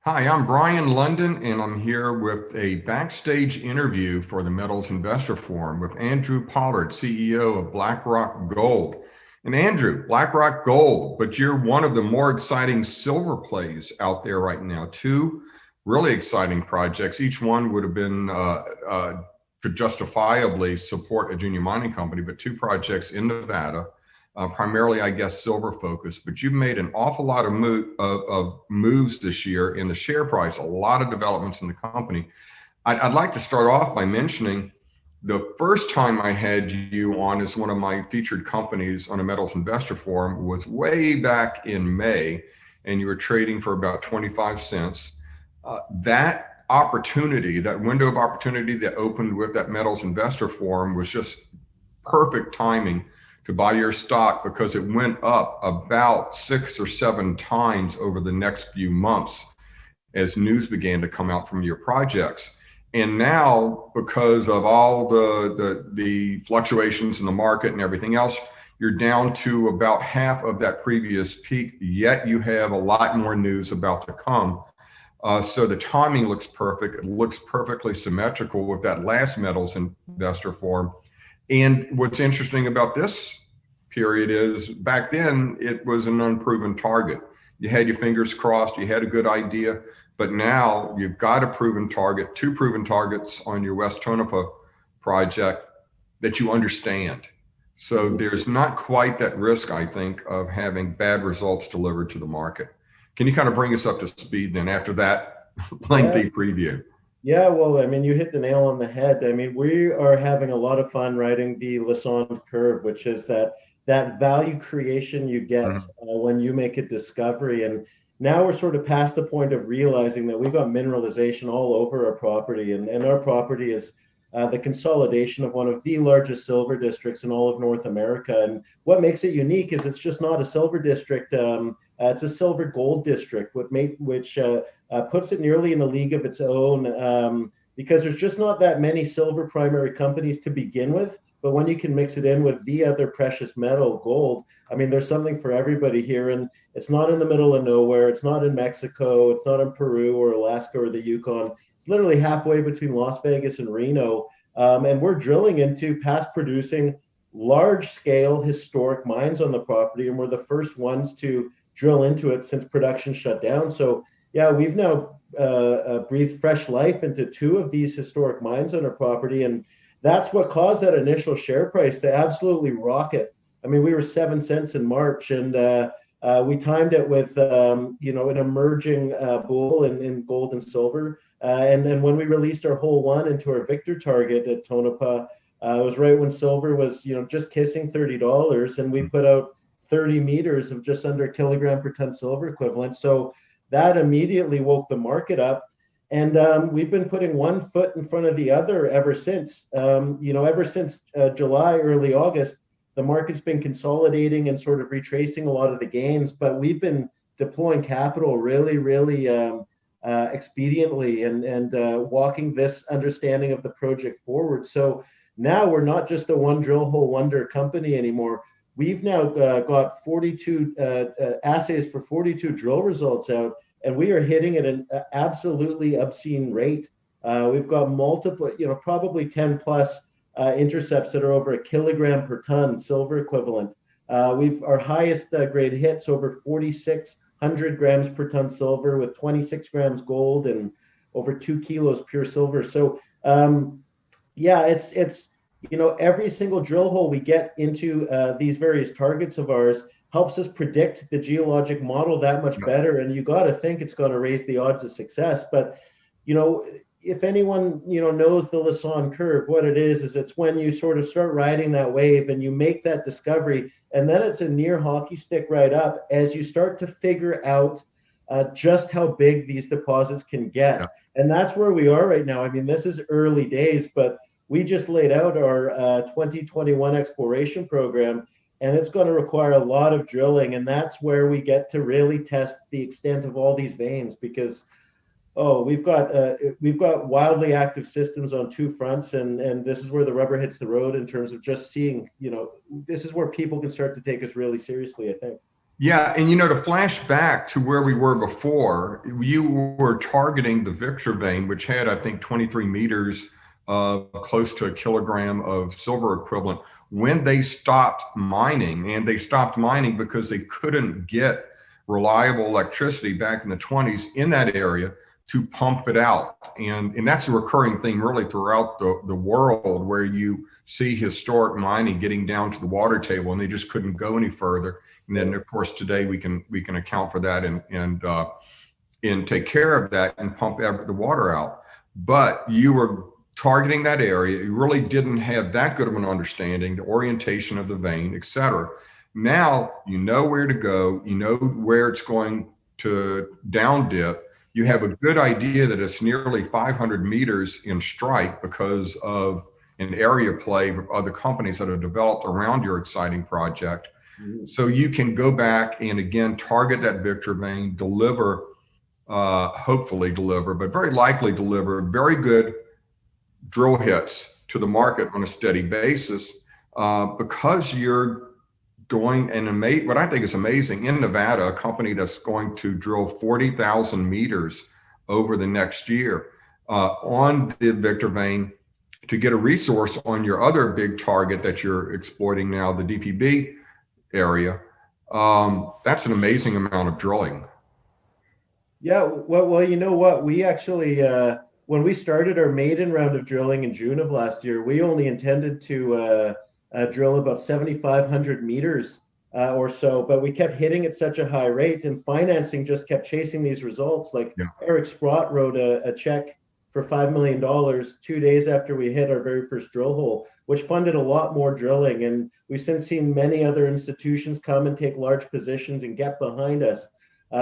Hi, I'm Brien Lundin, and I'm here with a backstage interview for the Metals Investor Forum with Andrew Pollard, CEO of Blackrock Gold. And Andrew, Blackrock Gold, but you're one of the more exciting silver plays out there right now. Two really exciting projects. Each one would have been could justifiably support a junior mining company, but two projects in Nevada, primarily, I guess, silver focused, but you've made an awful lot of moves this year in the share price, a lot of developments in the company. I'd like to start off by mentioning the first time I had you on as one of my featured companies on a Metals Investor Forum was way back in May, and you were trading for about 25 cents. That opportunity, that window of opportunity that opened with that Metals Investor Forum was just perfect timing to buy your stock because it went up about 6 or 7 times over the next few months as news began to come out from your projects. And now, because of all the fluctuations in the market and everything else, you're down to about half of that previous peak, yet you have a lot more news about to come. So the timing looks perfect. It looks perfectly symmetrical with that last Metals Investor Forum. And what's interesting about this period is back then it was an unproven target. You had your fingers crossed, you had a good idea, but now you've got a proven target, two proven targets on your West Tonopah project that you understand. So there's not quite that risk, I think, of having bad results delivered to the market. Can you kind of bring us up to speed then after that Yeah, lengthy preview? yeah. Well, I mean, you hit the nail on the head. I mean, we are having a lot of fun riding the Lassonde curve, which is that value creation you get Mhm. when you make a discovery. And now we're sort of past the point of realizing that we've got mineralization all over our property, and our property is the consolidation of one of the largest silver districts in all of North America. And what makes it unique is it's just not a silver district. It's a silver gold district, which puts it nearly in a league of its own, because there's just not that many silver primary companies to begin with. But when you can mix it in with the other precious metal, gold, I mean, there's something for everybody here. And it's not in the middle of nowhere. It's not in Mexico. It's not in Peru or Alaska or the Yukon. It's literally halfway between Las Vegas and Reno. And we're drilling into past producing large scale historic mines on the property. And we're the first ones to drill into it since production shut down. So yeah, we've now breathed fresh life into two of these historic mines on our property, and that's what caused that initial share price to absolutely rocket. I mean, we were 7 cents in March, and we timed it with an emerging bull in gold and silver. And then when we released our hole one into our Victor target at Tonopah, it was right when silver was just kissing $30, and we put out 30 meters of just under a kilogram per ton silver equivalent. So that immediately woke the market up. And we've been putting one foot in front of the other ever since. Ever since July, early August, the market's been consolidating and sort of retracing a lot of the gains, but we've been deploying capital really, really expediently and walking this understanding of the project forward. So now we're not just a one drill hole wonder company anymore. We've now got 42 assays for 42 drill results out, and we are hitting at an absolutely obscene rate. We've got multiple, probably 10 plus intercepts that are over a kilogram per ton silver equivalent. We've our highest grade hits over 4,600 grams per ton silver with 26 grams gold and over 2 kilos pure silver. So yeah, it's every single drill hole we get into these various targets of ours helps us predict the geologic model that much better. And you got to think it's going to raise the odds of success. But if anyone knows the Lassonde curve, what it is it's when you sort of start riding that wave and you make that discovery, and then it's a near hockey stick right up as you start to figure out just how big these deposits can Yeah. get. And that's where we are right now. I mean, this is early days, but we just laid out our 2021 exploration program, and it's going to require a lot of drilling. And that's where we get to really test the extent of all these veins, because we've got wildly active systems on two fronts, and this is where the rubber hits the road in terms of just seeing. This is where people can start to take us really seriously, I think. Yeah, and to flash back to where we were before, you were targeting the Victor vein, which had, I think, 23 meters of close to a kilogram of silver equivalent when they stopped mining. And they stopped mining because they couldn't get reliable electricity back in the 20s in that area to pump it out. And that's a recurring theme really throughout the world, where you see historic mining getting down to the water table and they just couldn't go any further. And then, of course, today we can account for that and take care of that and pump the water out. But you were targeting that area. You really didn't have that good of an understanding, the orientation of the vein, et cetera. Now you know where to go. You know where it's going to down dip. You have a good idea that it's nearly 500 meters in strike because of an area play of other companies that have developed around your exciting project. So you can go back and again target that Victor vein, deliver, hopefully deliver, but very likely deliver very good drill hits to the market on a steady basis, because you're doing what I think is amazing in Nevada, a company that's going to drill 40,000 meters over the next year on the Victor vein to get a resource on your other big target that you're exploiting now, the DPB area. That's an amazing amount of drilling. Yeah, well, you know what? We actually, when we started our maiden round of drilling in June of last year, we only intended to drill about 7,500 meters or so, but we kept hitting at such a high rate, and financing just kept chasing these results. Like Eric Sprott wrote a check for $5 million 2 days after we hit our very first drill hole, which funded a lot more drilling. And we've since seen many other institutions come and take large positions and get behind us.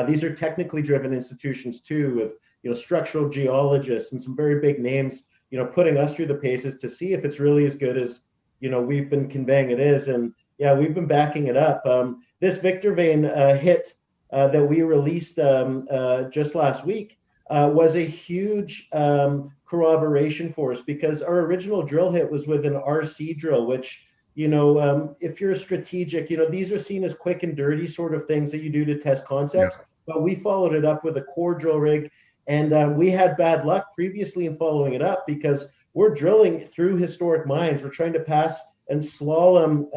These are technically driven institutions too, with structural geologists and some very big names, putting us through the paces to see if it's really as good as we've been conveying it is. And yeah, we've been backing it up. This Victor vein hit that we released just last week was a huge corroboration for us, because our original drill hit was with an RC drill, which if you're strategic, these are seen as quick and dirty sort of things that you do to test concepts. But we followed it up with a core drill rig, and we had bad luck previously in following it up, because we're drilling through historic mines. We're trying to pass and slalom,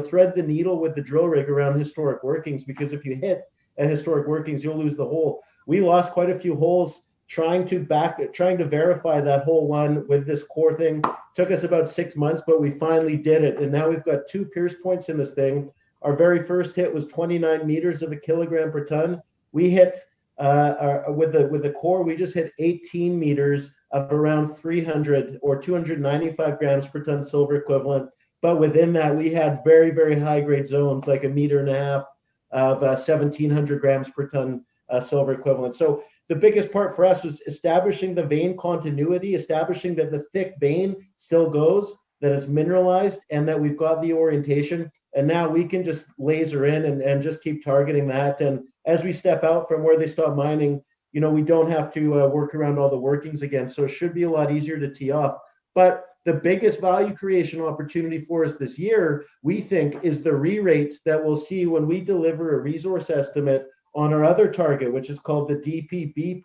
thread the needle with the drill rig around historic workings, because if you hit at historic workings, you'll lose the hole. We lost quite a few holes trying to verify that hole one with this core thing. Took us about 6 months, but we finally did it. And now we've got 2 pierce points in this thing. Our very first hit was 29 meters of a kilogram per ton. We hit with the core, we just hit 18 meters of around 300 or 295 grams per ton silver equivalent. But within that, we had very, very high grade zones, like 1.5 meters of 1,700 grams per ton silver equivalent. So the biggest part for us was establishing the vein continuity, establishing that the thick vein still goes, that it's mineralized, and that we've got the orientation. And now we can just laser in and just keep targeting that. And as we step out from where they stop mining, we don't have to work around all the workings again. So it should be a lot easier to tee off. But the biggest value creation opportunity for us this year, we think, is the re-rate that we'll see when we deliver a resource estimate on our other target, which is called the DPB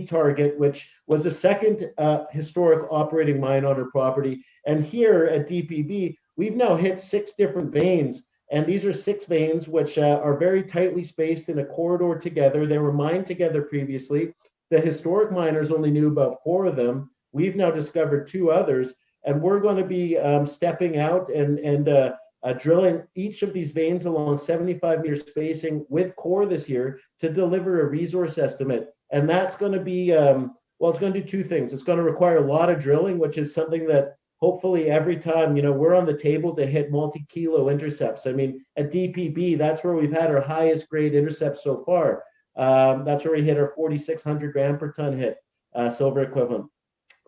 target, which was a second historic operating mine on our property. And here at DPB, we've now hit 6 different veins. And these are 6 veins which are very tightly spaced in a corridor together. They were mined together previously. The historic miners only knew about 4 of them. We've now discovered 2 others, and we're going to be stepping out and drilling each of these veins along 75 meter spacing with core this year to deliver a resource estimate. And that's going to be, it's going to do 2 things. It's going to require a lot of drilling, which is something that hopefully every time, we're on the table to hit multi-kilo intercepts. I mean, at DPB, that's where we've had our highest grade intercepts so far. That's where we hit our 4,600 gram per ton hit, silver equivalent.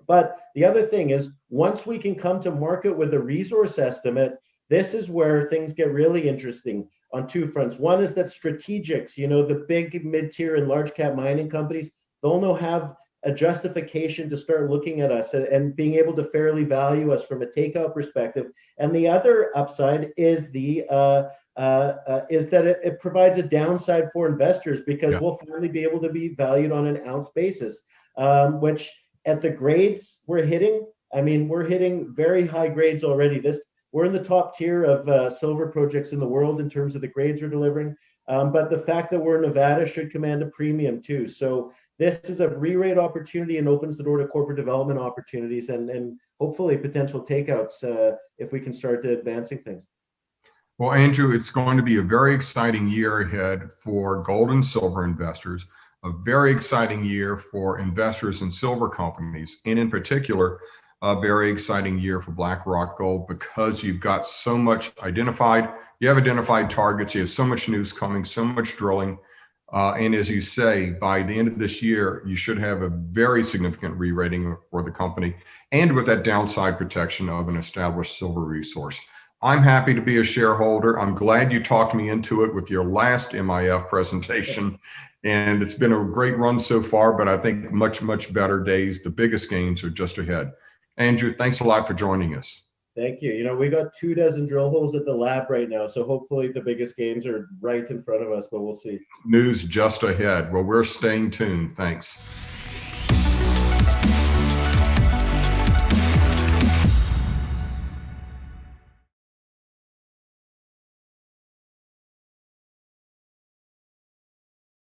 But the other thing is, once we can come to market with a resource estimate, this is where things get really interesting on 2 fronts. One is that strategics, the big, mid-tier, and large cap mining companies, they'll now have a justification to start looking at us and being able to fairly value us from a takeout perspective. And the other upside is is that it provides a downside for investors, because we'll finally be able to be valued on an ounce basis, which at the grades we're hitting, I mean, we're hitting very high grades already. We're in the top tier of silver projects in the world in terms of the grades we're delivering. But the fact that we're in Nevada should command a premium too. So this is a re-rate opportunity and opens the door to corporate development opportunities and hopefully potential takeouts if we can start advancing things. Well, Andrew, it's going to be a very exciting year ahead for gold and silver investors, a very exciting year for investors in silver companies, and in particular, a very exciting year for Blackrock Gold, because you've got so much identified, you have identified targets, you have so much news coming, so much drilling. And as you say, by the end of this year, you should have a very significant re-rating for the company, and with that downside protection of an established silver resource. I'm happy to be a shareholder. I'm glad you talked me into it with your last MIF presentation. And it's been a great run so far, but I think much, much better days. The biggest gains are just ahead. Andrew, thanks a lot for joining us. Thank you. You know, we got 24 drill holes at the lab right now, so hopefully the biggest gains are right in front of us, but we'll see. News just ahead. Well, we're staying tuned. Thanks.